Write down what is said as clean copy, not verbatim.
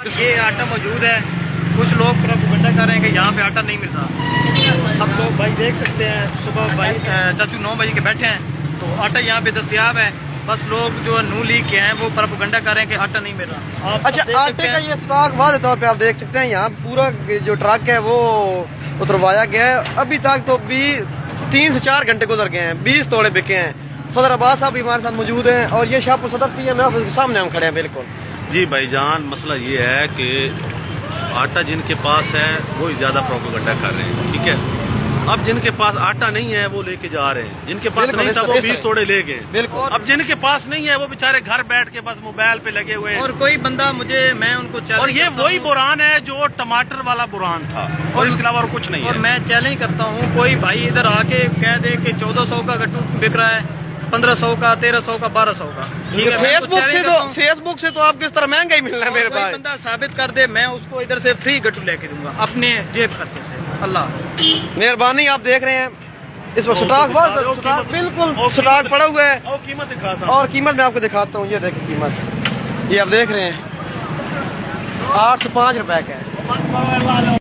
یہ آٹا موجود ہے. کچھ لوگ پروپیگنڈا کر رہے ہیں کہ یہاں پہ آٹا نہیں مل رہا. سب لوگ بھائی دیکھ سکتے ہیں صبح بھائی چاچو 9 بجے کے بیٹھے ہیں تو آٹا یہاں پہ دستیاب ہے. بس لوگ جو نو لیگ کے ہیں وہ پروپیگنڈا کر رہے ہیں کہ آٹا نہیں مل رہا. اچھا آٹے کا یہ اسٹاک واضح طور پہ آپ دیکھ سکتے ہیں یہاں پورا جو ٹرک ہے وہ اتروایا گیا ہے. ابھی تک تو بھی 3 سے 4 گھنٹے گزر گئے ہیں. 20 توڑے بکے ہیں. صدر عباس صاحب بھی ہمارے ساتھ موجود ہیں اور یہ شاہپور صدر کی ہے آفس کے سامنے ہم کھڑے ہیں. بالکل جی بھائی جان، مسئلہ یہ ہے کہ آٹا جن کے پاس ہے وہ زیادہ پروپیگنڈا کر رہے ہیں، ٹھیک ہے. اب جن کے پاس آٹا نہیں ہے وہ لے کے جا رہے ہیں. جن کے پاس نہیں تھا وہ 20 توڑے لے گئے. بالکل. اب جن کے پاس نہیں ہے وہ بےچارے گھر بیٹھ کے بس موبائل پہ لگے ہوئے ہیں. اور کوئی بندہ میں ان کو اور یہ وہی بحران ہے جو ٹماٹر والا بحران تھا اور اس کے علاوہ اور کچھ نہیں اور ہے. میں چیلنج کرتا ہوں کوئی بھائی ادھر آ کے کہہ دے کہ 1400 کا گٹو بک رہا ہے، 1500 کا، 1300 کا، 1200 کا. فیس بک سے تو آپ کو اس طرح مہنگا ہی ملنا ہے میرے کوئی بھائی. بندہ ثابت کر دے میں اس کو ادھر سے فری گٹو لے کے دوں گا اپنے جیب خرچے سے. اللہ مہربانی. آپ دیکھ رہے ہیں اس وقت سٹاک بالکل سٹاک پڑا ہوا ہے قیمت دکھاتا ہوں. اور قیمت میں آپ کو دکھاتا ہوں. یہ دیکھیں قیمت، یہ آپ دیکھ رہے ہیں 805 روپے کا ہے.